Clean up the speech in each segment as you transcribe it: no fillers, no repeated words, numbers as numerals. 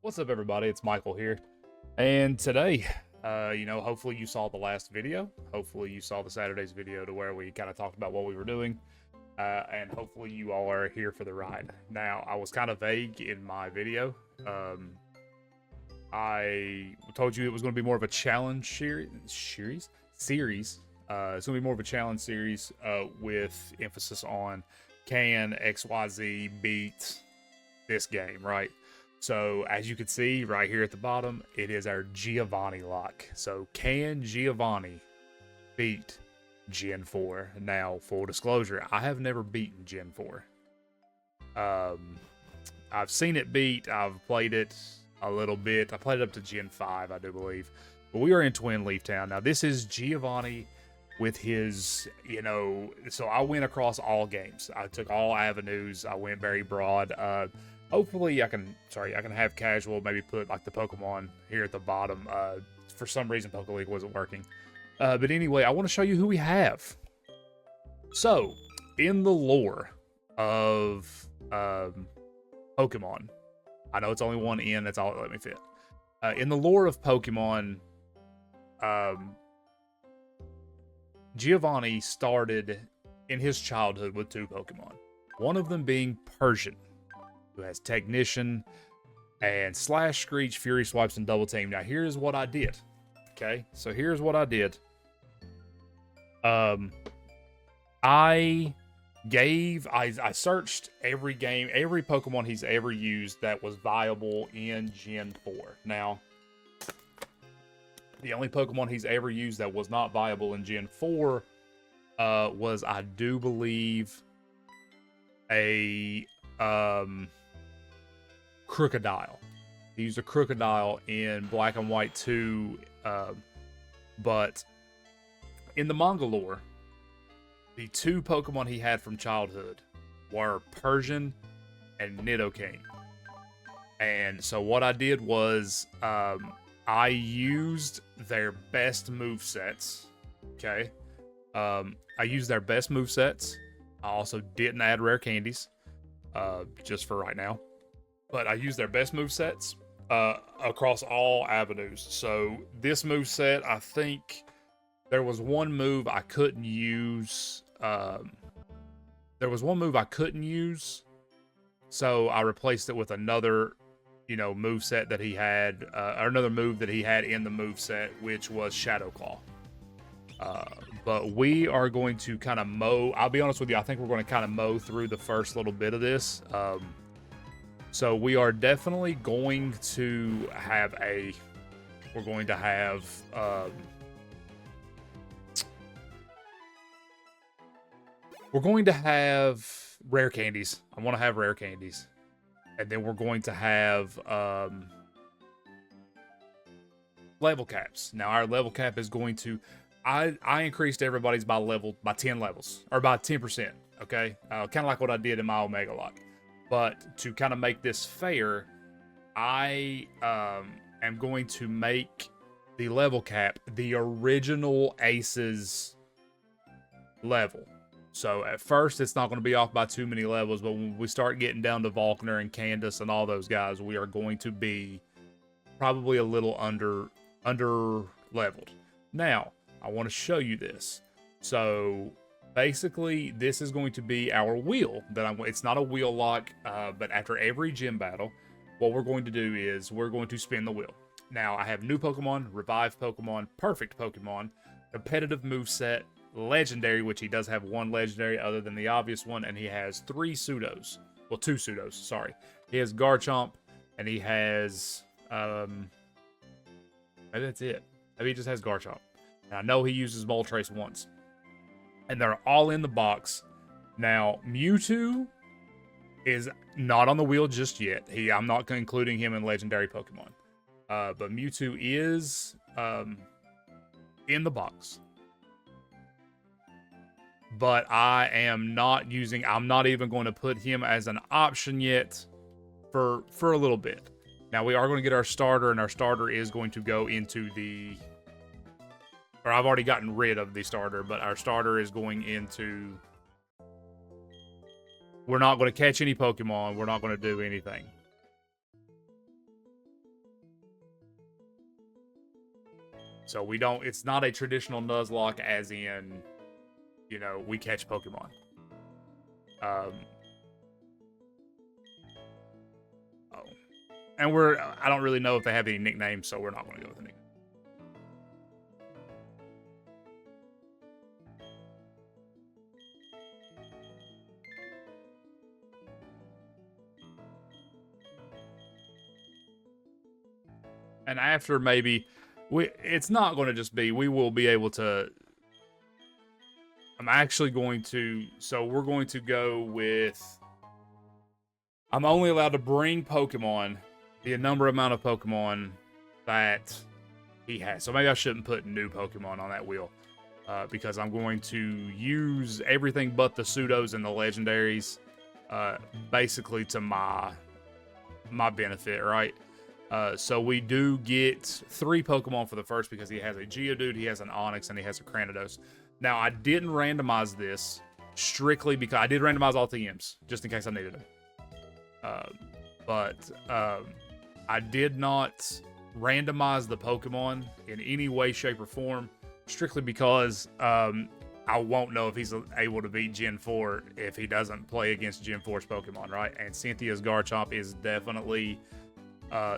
What's up, everybody? It's Michael here. And today, hopefully you saw the last video. Hopefully you saw the Saturday's video to where we kind of talked about what we were doing. And hopefully you all are here for the ride. Now, I was kind of vague in my video. I told you it was going to be more of a challenge series. It's going to be more of a challenge series with emphasis on can XYZ beat this game, right? So as you can see right here at the bottom, it is our Giovanni lock. So can Giovanni beat Gen 4? Now, full disclosure, I have never beaten Gen 4. I've seen it beat. I've played it a little bit. I played it up to Gen 5, I do believe. But we are in Twin Leaf Town. Now, this is Giovanni with his, so I went across all games. I took all avenues. I went very broad. Hopefully I can have casual, maybe put like the Pokemon here at the bottom. For some reason, PokeLeague wasn't working. But anyway, I want to show you who we have. So, in the lore of Pokemon, I know it's only one N, that's all it let me fit. In the lore of Pokemon, Giovanni started in his childhood with two Pokemon. One of them being Persian, who has Technician and Slash, Screech, Fury Swipes, and Double Team. Now, here's what I did. Okay, so here's what I did. I searched every game, every Pokemon he's ever used that was viable in Gen 4. Now, the only Pokemon he's ever used that was not viable in Gen 4 was, I do believe, a Crocodile. He used a Crocodile in Black and White 2, but in the manga lore, the two Pokemon he had from childhood were Persian and Nidoking. And so what I did was, I used their best movesets. Okay. I used their best movesets. I also didn't add rare candies, just for right now. But I used their best movesets across all avenues. So this moveset, I think there was one move I couldn't use. So I replaced it with another, moveset that he had, or another move that he had in the moveset, which was Shadow Claw. But we are going to kind of mow. I'll be honest with you, I think we're going to kind of mow through the first little bit of this. So we are definitely going to have rare candies. I want to have rare candies. And then we're going to have level caps. Now our level cap is going to, I increased everybody's by 10 levels, or by 10%. Okay, kind of like what I did in my Omega Lock. But to kind of make this fair, I am going to make the level cap the original Aces level. So at first, it's not going to be off by too many levels, but when we start getting down to Volkner and Candace and all those guys, we are going to be probably a little under leveled. Now, I want to show you this. So basically, this is going to be our wheel. It's not a wheel lock, but after every gym battle, what we're going to do is we're going to spin the wheel. Now, I have new Pokemon, revived Pokemon, perfect Pokemon, competitive moveset, legendary, which he does have one legendary other than the obvious one, and he has three pseudos. Well, two pseudos, sorry. He has Garchomp, and he has, maybe that's it. Maybe he just has Garchomp. And I know he uses Moltres once. And they're all in the box. Now, Mewtwo is not on the wheel just yet. I'm not including him in legendary Pokemon. But Mewtwo is in the box. But I'm not even going to put him as an option yet for a little bit. Now, we are going to get our starter, and our starter is going to go into the... Or I've already gotten rid of the starter, but our starter is going into... We're not going to catch any Pokemon. We're not going to do anything. So we don't, it's not a traditional Nuzlocke as in, you know, we catch Pokemon. Oh. And I don't really know if they have any nicknames, so we're not going to go with a nickname. And after maybe, it's not going to just be, we will be able to, I'm actually going to, so we're going to go with, I'm only allowed to bring Pokemon, the amount of Pokemon that he has. So maybe I shouldn't put new Pokemon on that wheel, because I'm going to use everything but the pseudos and the legendaries, basically to my benefit, right? So we do get 3 Pokemon for the first because he has a Geodude, he has an Onix, and he has a Cranidos. Now, I didn't randomize this strictly because I did randomize all TMs, just in case I needed them. But I did not randomize the Pokemon in any way, shape, or form, strictly because I won't know if he's able to beat Gen 4 if he doesn't play against Gen 4's Pokemon, right? And Cynthia's Garchomp is definitely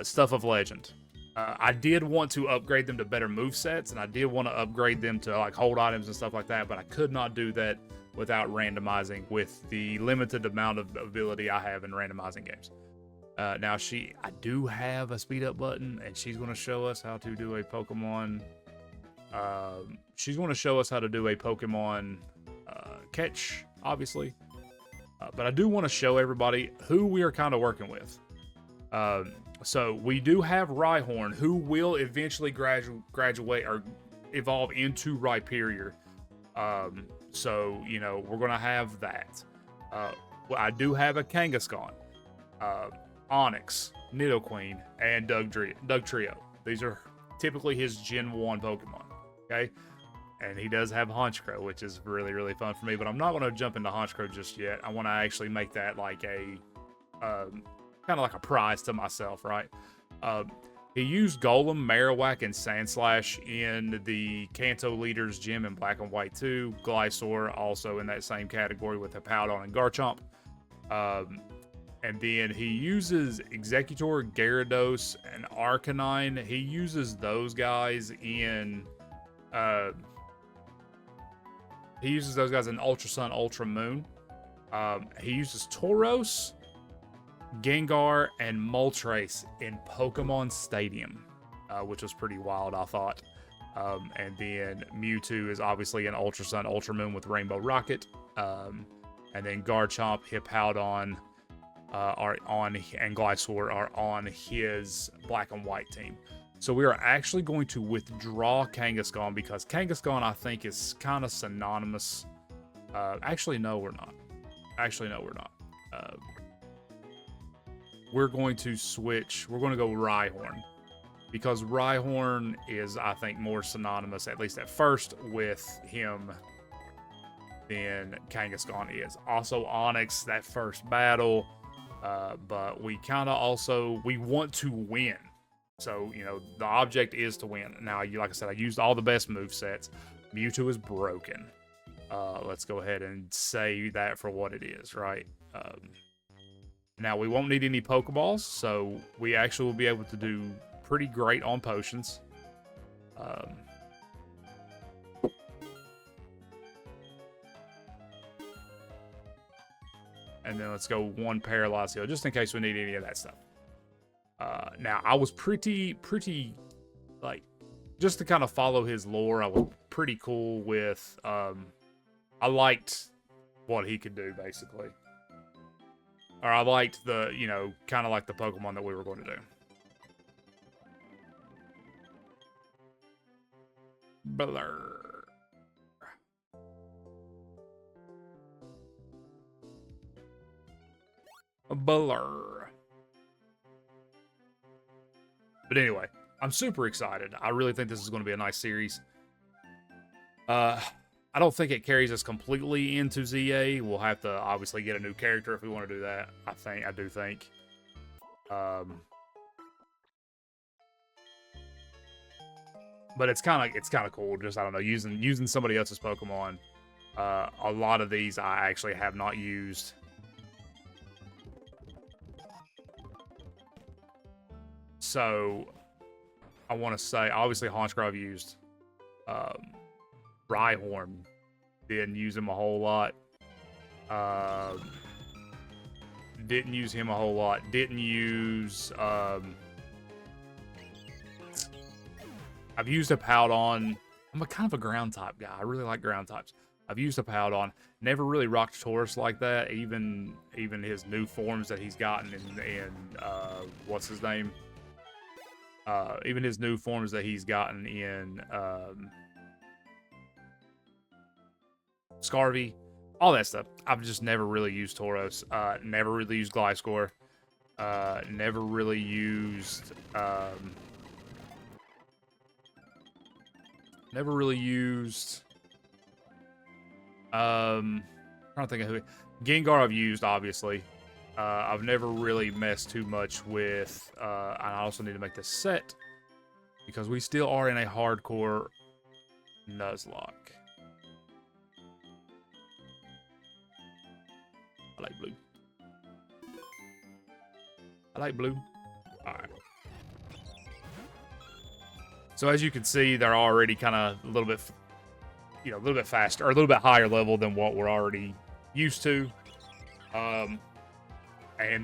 stuff of legend. I did want to upgrade them to better movesets, and I did want to upgrade them to like hold items and stuff like that, but I could not do that without randomizing with the limited amount of ability I have in randomizing games. Now I do have a speed up button, and she's going to show us how to do a Pokemon. She's going to show us how to do a Pokemon catch, obviously. But I do want to show everybody who we are kind of working with. So we do have Rhyhorn, who will eventually graduate or evolve into Rhyperior. So, you know, we're going to have that. Well, I do have a Kangaskhan, Onix, Nidoqueen, and Doug Trio. These are typically his Gen 1 Pokemon, okay? And he does have Honchkrow, which is really, really fun for me, but I'm not going to jump into Honchkrow just yet. I want to actually make that like a, kind of like a prize to myself, right? He used Golem, Marowak, and Sandslash in the Kanto Leaders Gym in Black and White 2. Glysaur also in that same category with Hippowdon and Garchomp. And then he uses Executor, Gyarados, and Arcanine. He uses those guys in... he uses those guys in Ultra Sun, Ultra Moon. He uses Tauros, Gengar, and Moltres in Pokemon Stadium, which was pretty wild, I thought. And then Mewtwo is obviously in Ultra Sun, Ultra Moon with Rainbow Rocket. And then Garchomp, Hippowdon, and Glysaur are on his Black and White team. So we are actually going to withdraw Kangaskhan because Kangaskhan, I think, is kind of synonymous. Actually, no, we're not. We're going to switch. We're going to go Rhyhorn because Rhyhorn is, I think, more synonymous, at least at first, with him than Kangaskhan is. Also, Onix, that first battle, but we kind of also, we want to win. So, you know, the object is to win. Now, like I said, I used all the best movesets. Mewtwo is broken. Let's go ahead and say that for what it is, right? Now, we won't need any Pokeballs, so we actually will be able to do pretty great on potions. And then let's go 1 Paralyze Heal, just in case we need any of that stuff. Now, I was pretty, like, just to kind of follow his lore, I was pretty cool with, I liked what he could do, basically. Or I liked the, you know, kind of like the Pokemon that we were going to do. Blur. Blur. But anyway, I'm super excited. I really think this is going to be a nice series. I don't think it carries us completely into ZA. We'll have to obviously get a new character if we want to do that. I do think. But it's kind of cool. Just, I don't know, using somebody else's Pokemon. A lot of these I actually have not used. So I want to say, obviously, Honchkrow I've used. Rhyhorn, didn't use him a whole lot. Didn't use him a whole lot. Didn't use. I've used a Powdon. I'm a kind of a ground type guy. I really like ground types. I've used a Powdon. Never really rocked Taurus like that. Even his new forms that he's gotten in what's his name? Even his new forms that he's gotten in Scarvy, all that stuff. I've just never really used Tauros. Never really used Gliscor. Never really used. Never really used. Trying to think of who. Gengar I've used, obviously. I've never really messed too much with. I also need to make this set because we still are in a hardcore Nuzlocke. I like blue. I like blue. All right. So as you can see, they're already kind of a little bit, a little bit faster or a little bit higher level than what we're already used to. And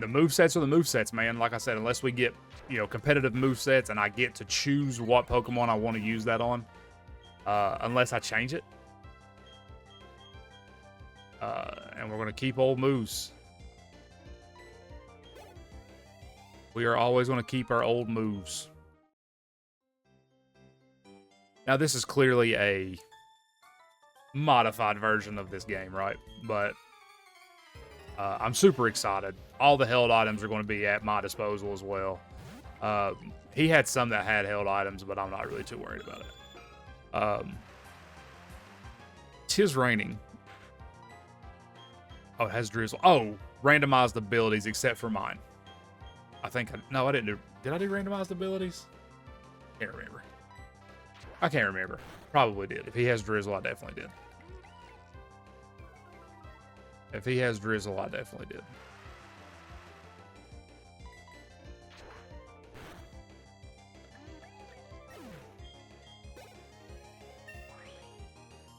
the movesets are the movesets, man. Like I said, unless we get, competitive movesets and I get to choose what Pokemon I want to use that on, unless I change it. And we're going to keep old moves. We are always going to keep our old moves. Now, this is clearly a modified version of this game, right? But I'm super excited. All the held items are going to be at my disposal as well. He had some that had held items, but I'm not really too worried about it. Tis raining. Oh, it has drizzle. Oh, randomized abilities except for mine. I think no, I didn't do. Did I do randomized abilities? Can't remember. I can't remember. Probably did. If he has drizzle, I definitely did. If he has drizzle, I definitely did.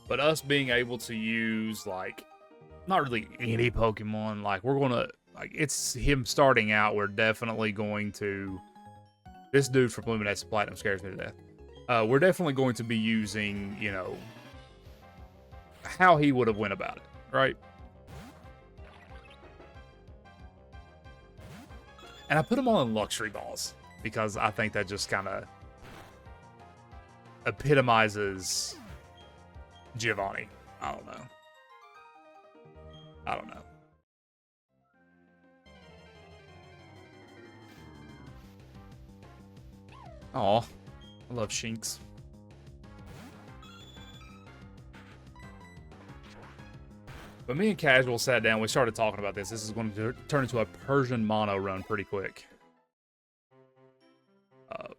But us being able to use, like, not really any Pokemon, like, we're going to, like, it's him starting out, we're definitely going to, this dude from Luminescent Platinum scares me to death. We're definitely going to be using, how he would have went about it, right? And I put them all in luxury balls because I think that just kind of epitomizes Giovanni. I don't know. Aw, I love Shinx. But me and Casual sat down, we started talking about this. This is going to turn into a Persian mono run pretty quick. Alright,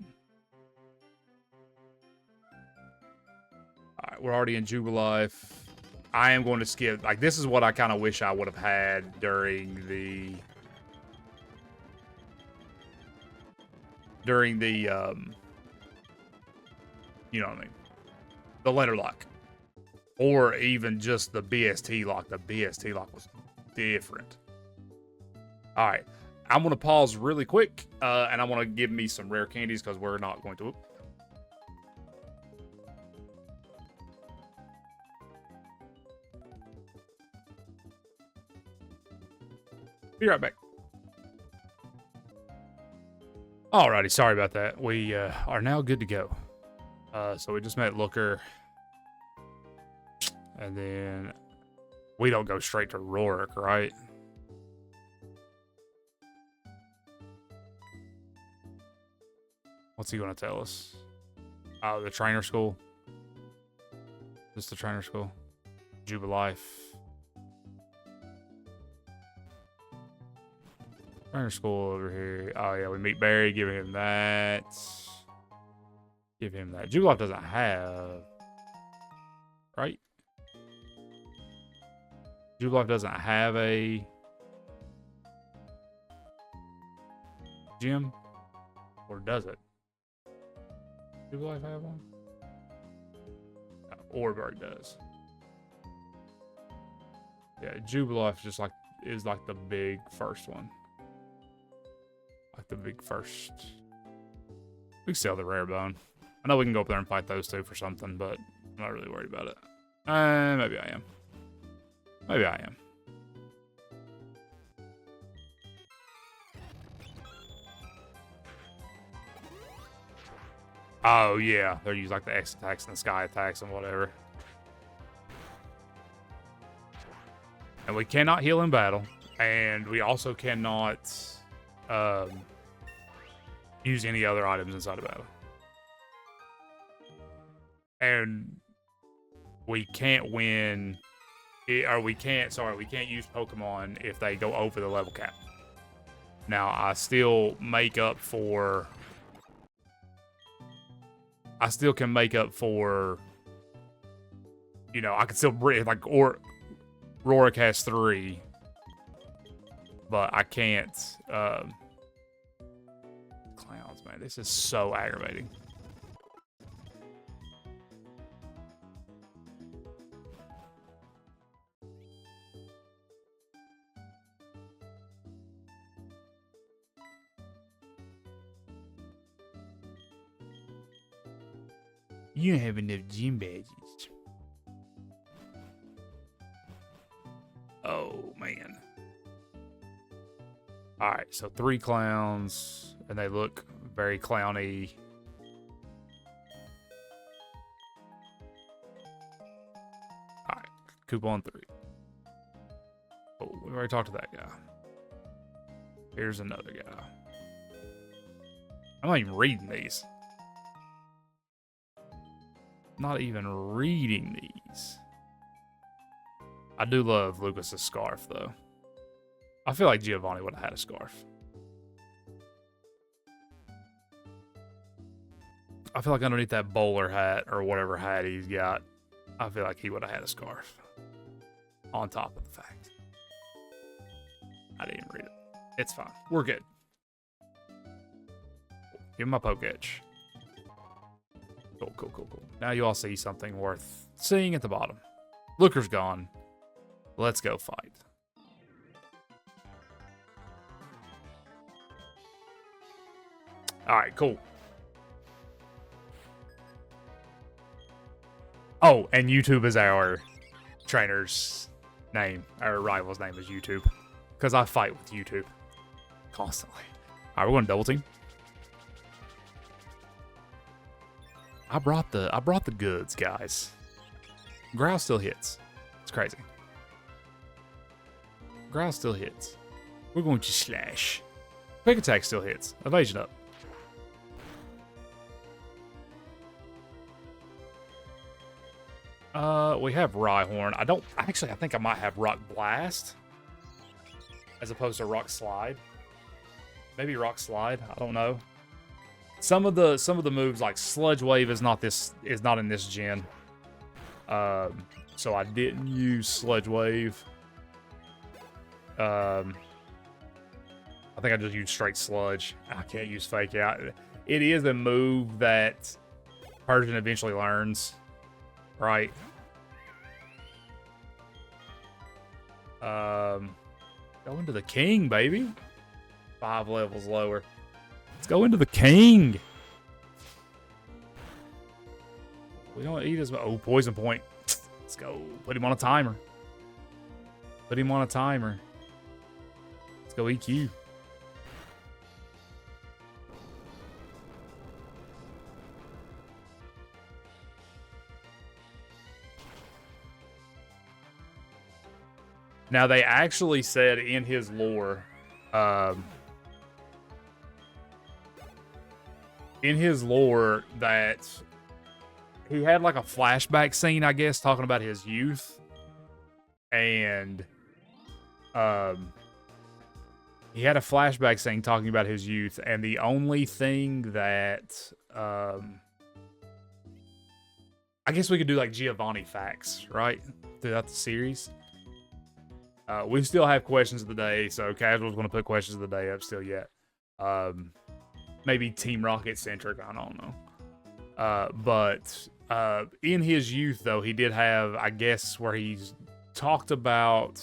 we're already in Jubilife. I am going to skip. Like, this is what I kind of wish I would have had during the... you know what I mean? The letter lock. Or even just the BST lock. The BST lock was different. All right. I'm going to pause really quick. And I want to give me some rare candies because we're not going to... Be right back. Alrighty. Sorry about that. We are now good to go. So we just met Looker. And then we don't go straight to Rorik, right? What's he going to tell us? Oh, the trainer school. Just the trainer school. Jubilife. Trainer school over here. Oh, yeah, we meet Barry, give him that. Give him that. Jubiloff doesn't have... Right? Jubiloff doesn't have a... gym? Or does it? Jubiloff have one? Orberg does. Yeah, Jubiloff just like is like the big first one. Like the big first. We can sell the rare bone. I know we can go up there and fight those two for something, but I'm not really worried about it. Maybe I am. Maybe I am. Oh, yeah. They're using like the X attacks and the sky attacks and whatever. And we cannot heal in battle. And we also cannot use any other items inside of battle. And we can't win... we can't use Pokemon if they go over the level cap. Now, I still make up for... I still can make up for... You know, I can still bring... Like, Rorik has 3. But I can't... Clowns, man. This is so aggravating. You don't have enough gym badges. Oh, man. Alright, so 3 clowns, and they look very clowny. Alright, coupon 3. Oh, we already talked to that guy. Here's another guy. I'm not even reading these. Not even reading these. I do love Lucas's scarf, though. I feel like Giovanni would have had a scarf. I feel like underneath that bowler hat, or whatever hat he's got, I feel like he would have had a scarf. On top of the fact. I didn't even read it. It's fine. We're good. Give him my poke edge. Cool, cool, cool, cool. Now you all see something worth seeing at the bottom. Looker's gone. Let's go fight. Alright, cool. Oh, and YouTube is our trainer's name. Our rival's name is YouTube. Because I fight with YouTube. Constantly. Alright, we're going to double team. I brought the goods, guys. Growl still hits. It's crazy. Growl still hits. We're going to slash. Quick attack still hits. Evasion up. We have Rhyhorn. I think I might have Rock Blast. As opposed to Rock Slide. Maybe Rock Slide. I don't know. Some of the moves like Sludge Wave is not in this gen. So I didn't use Sludge Wave. I think I just used straight Sludge. I can't use Fake Out. It is a move that Persian eventually learns, right? Go into the King, baby. 5 levels lower. Let's go into the King. We don't eat as much. Oh, Poison Point. Let's go. Put him on a timer. Put him on a timer. Let's go EQ. Now, they actually said in his lore, that he had like a flashback scene, I guess, talking about his youth. And he had a flashback scene talking about his youth. And the only thing that I guess we could do like Giovanni facts, right? Throughout the series. We still have questions of the day, so Casual's going to put questions of the day up still yet. Maybe Team Rocket centric, I don't know. But in his youth, though, he did have, I guess, where he's talked about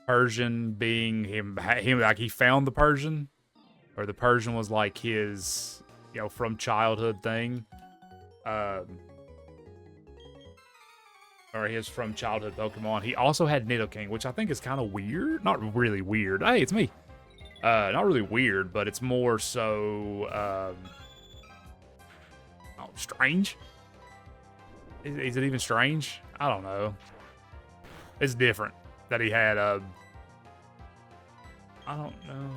Persian being him like he found the Persian, or the Persian was like his, you know, from childhood thing. Or his from childhood Pokemon. He also had Nidoking, which I think is kind of weird. Not really weird. Hey, it's me. Not really weird, but it's more so, strange? Is it even strange? I don't know. It's different that he had, I don't know.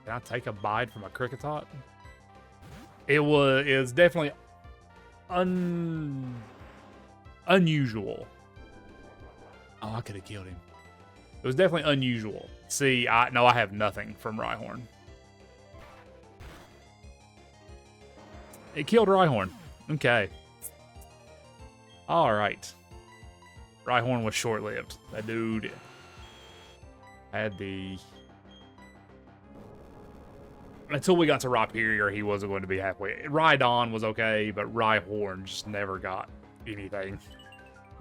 Can I take a bite from a Kricketot? It was definitely unusual. Oh, I could have killed him. It was definitely unusual. See, I have nothing from Rhyhorn. It killed Rhyhorn. Okay. Alright. Rhyhorn was short-lived. That dude had the... Until we got to Rhyperior, he wasn't going to be halfway. Rhydon was okay, but Rhyhorn just never got anything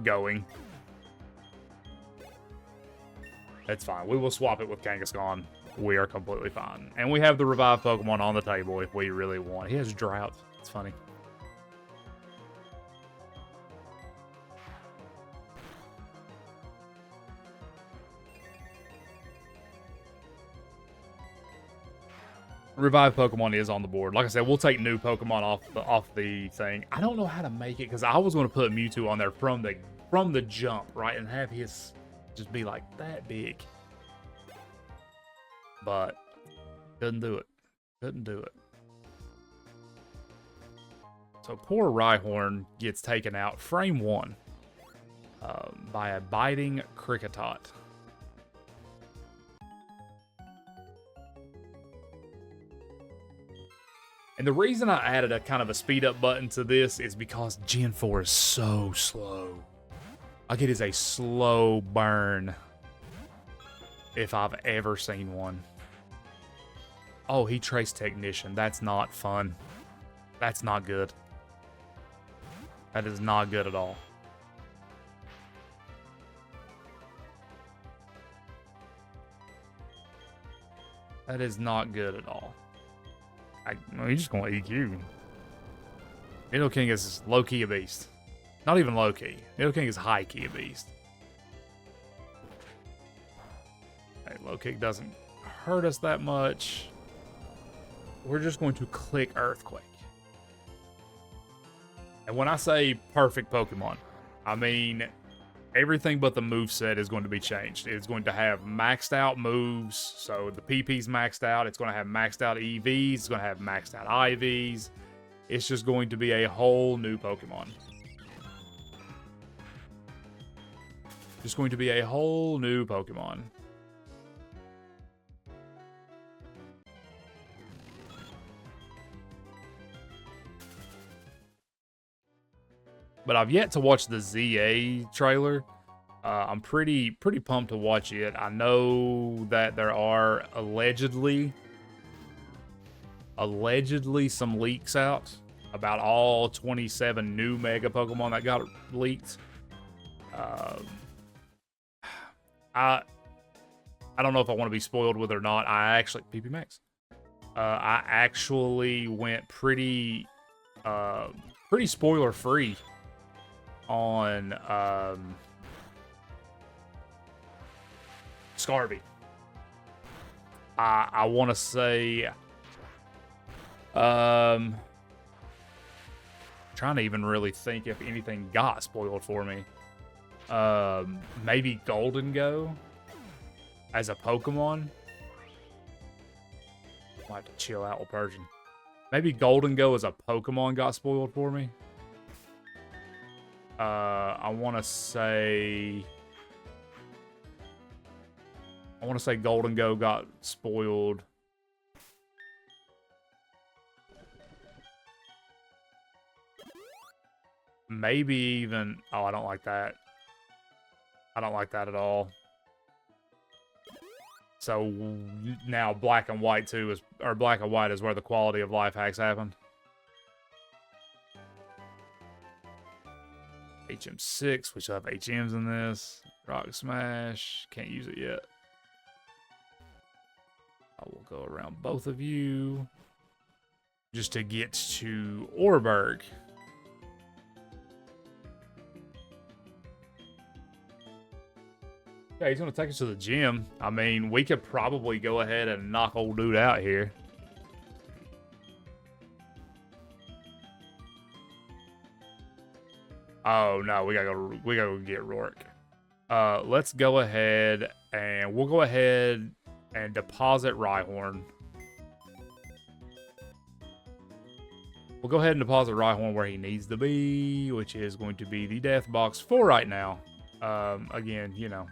going. That's fine. We will swap it with Kangaskhan. We are completely fine. And we have the revived Pokemon on the table if we really want. He has Drought. It's funny. Revived Pokemon is on the board. Like I said, we'll take new Pokemon off the thing. I don't know how to make it because I was going to put Mewtwo on there from the jump, right, and have his just be like that big. But couldn't do it. Couldn't do it. So poor Rhyhorn gets taken out frame 1 by a biting Kricketot. And the reason I added a kind of a speed up button to this is because Gen 4 is so slow. Like, it is a slow burn if I've ever seen one. Oh, he traced Technician. That's not fun. That's not good. That is not good at all. That is not good at all. No, he's just going to EQ. Nidoking is low-key a beast. Not even low-key. Nidoking is high-key a beast. Hey, low-kick doesn't hurt us that much. We're just going to click Earthquake. And when I say perfect Pokemon, I mean everything but the moveset is going to be changed. It's going to have maxed out moves. So the PP's maxed out. It's going to have maxed out EVs. It's going to have maxed out IVs. It's just going to be a whole new Pokemon. Just going to be a whole new Pokemon. But I've yet to watch the ZA trailer. I'm pretty pumped to watch it. I know that there are allegedly some leaks out about all 27 new Mega Pokemon that got leaked. I don't know if I want to be spoiled with it or not. PP Max. I actually went pretty spoiler free on Scarby. I want to say trying to even really think if anything got spoiled for me. Maybe Golden Go as a Pokemon. I'll have to chill out with Persian. Maybe Golden Go as a Pokemon got spoiled for me. I want to say Golden Go got spoiled. Maybe even... Oh, I don't like that. I don't like that at all. So now black and white too is... Or black and white is where the quality of life hacks happen. HM6, we still have HMs in this. Rock Smash, can't use it yet. I will go around both of you just to get to Orberg. Yeah, he's going to take us to the gym. I mean, we could probably go ahead and knock old dude out here. Oh, no, we gotta go get Rourke. Let's go ahead and we'll go ahead and deposit Rhyhorn. We'll go ahead and deposit Rhyhorn where he needs to be, which is going to be the Death Box 4 right now. Again, you know.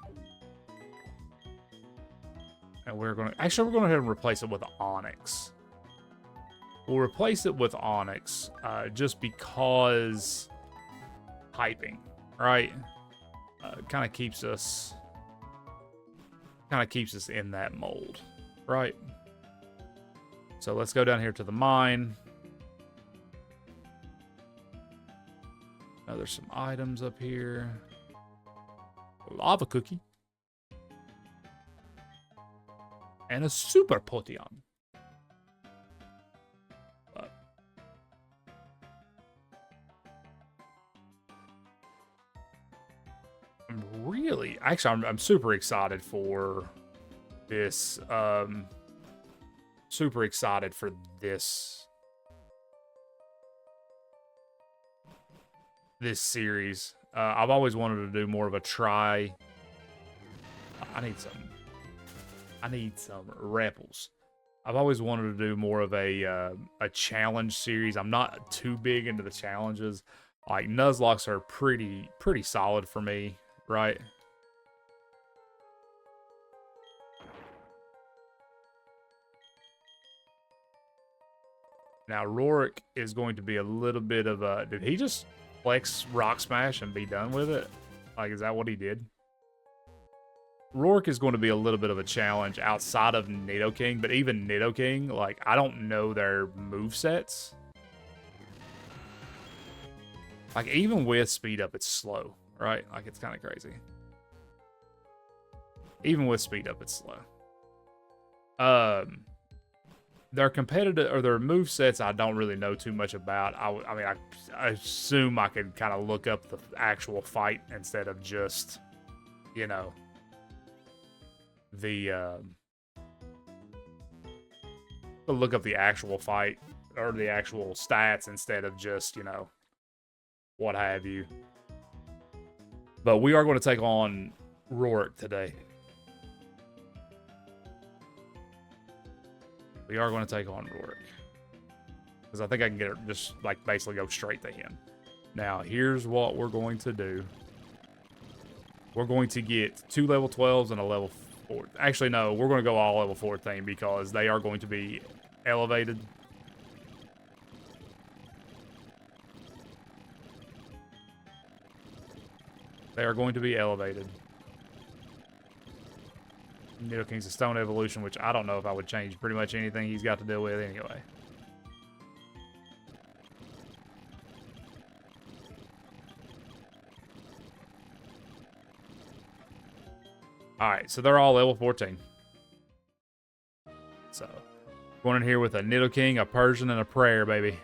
And we're going to... Actually, we're going to go ahead and replace it with Onyx. We'll replace it with Onyx just because... Hyping, right? Kind of keeps us in that mold, right? So let's go down here to the mine. Now there's some items up here. A lava cookie. And a super potion. I'm super excited for this. Super excited for this series. I've always wanted to do more of a try. I need some rebels. I've always wanted to do more of a challenge series. I'm not too big into the challenges. Like Nuzlocks are pretty solid for me, right? Now, Rourke is going to be a little bit of a... Did he just flex Rock Smash and be done with it? Like, is that what he did? Rourke is going to be a little bit of a challenge outside of Nidoking, but even Nidoking, like, I don't know their movesets. Like, even with speed up, it's slow, right? Like, it's kind of crazy. Even with speed up, it's slow. Their competitive or their movesets, I don't really know too much about. I mean, I assume I could kind of look up the actual fight instead of just, you know, look up the actual fight or the actual stats instead of just, you know, what have you. But we are going to take on Rourke today. We are going to take on Rourke. Because I think I can get it, just like basically go straight to him. Now, here's what we're going to do. We're going to get 2 level 12s and a level 4. Actually, no, we're going to go all level 14 because they are going to be elevated. They are going to be elevated. Nidoking's a stone evolution, which I don't know if I would change pretty much anything he's got to deal with anyway. Alright, so they're all level 14. So, going in here with a Nidoking, a Persian, and a prayer, baby.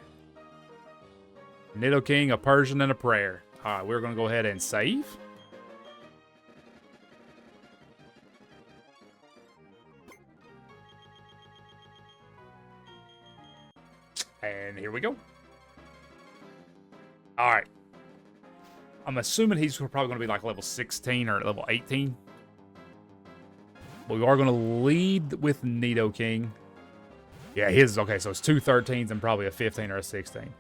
Nidoking, a Persian, and a prayer. Alright, we're going to go ahead and save. And here we go. All right. I'm assuming he's probably going to be like level 16 or level 18. But we are going to lead with Nidoking. Yeah, his, okay, so it's 2 13s and probably a 15 or a 16.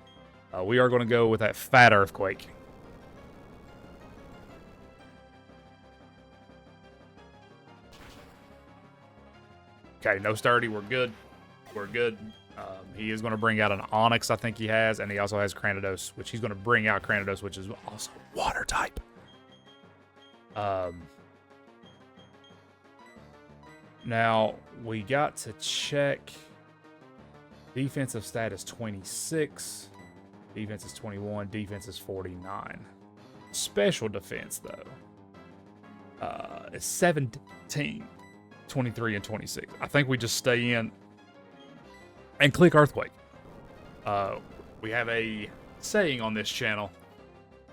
We are going to go with that Fat Earthquake. Okay, no sturdy. We're good. We're good. He is going to bring out an Onyx, I think he has, and he also has Cranidos, which he's going to bring out Cranidos, which is also water type. Now, we got to check. Defensive stat is 26. Defense is 21. Defense is 49. Special defense, though, is 17, 23, and 26. I think we just stay in and click Earthquake. We have a saying on this channel,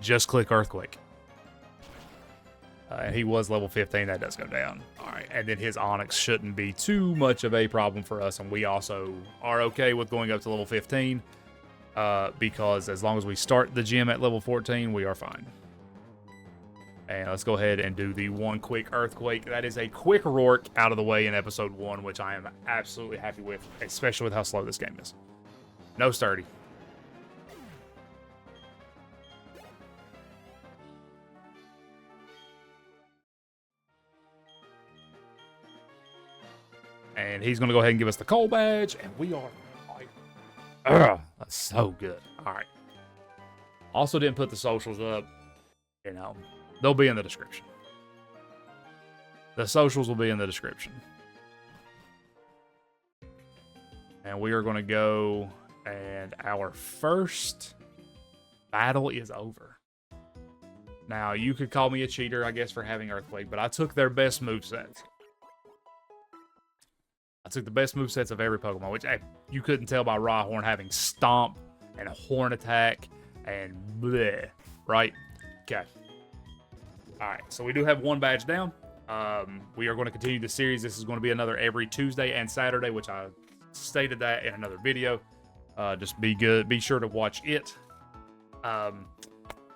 just click Earthquake. And he was level 15, that does go down. All right, and then his Onyx shouldn't be too much of a problem for us, and we also are okay with going up to level 15, because as long as we start the gym at level 14, we are fine. And let's go ahead and do the one quick Earthquake. That is a quick Rourke out of the way in episode 1, which I am absolutely happy with, especially with how slow this game is. No sturdy. And he's going to go ahead and give us the coal badge, and we are like, that's so good. All right. Also didn't put the socials up. You know, they'll be in the description. The socials will be in the description. And we are going to go, and our first battle is over. Now, you could call me a cheater, I guess, for having Earthquake, but I took their best movesets. I took the best movesets of every Pokemon, which you couldn't tell by Rhyhorn having Stomp and Horn Attack and bleh, right? Okay. All right, so we do have one badge down. We are going to continue the series. This is going to be another every Tuesday and Saturday, which I stated that in another video. Just be good. Be sure to watch it. And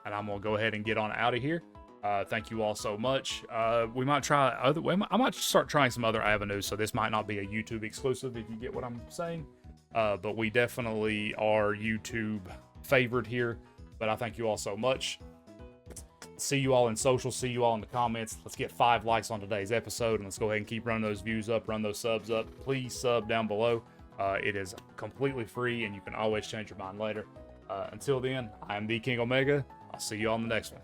I'm going to go ahead and get on out of here. Thank you all so much. We might try I might start trying some other avenues, so this might not be a YouTube exclusive, if you get what I'm saying. But we definitely are YouTube favored here. But I thank you all so much. See you all in social. See you all in the comments. Let's get 5 likes on today's episode, and let's go ahead and keep running those views up, run those subs up. Please sub down below. It is completely free, and you can always change your mind later. Until then, I am the King Omega. I'll see you all in the next one.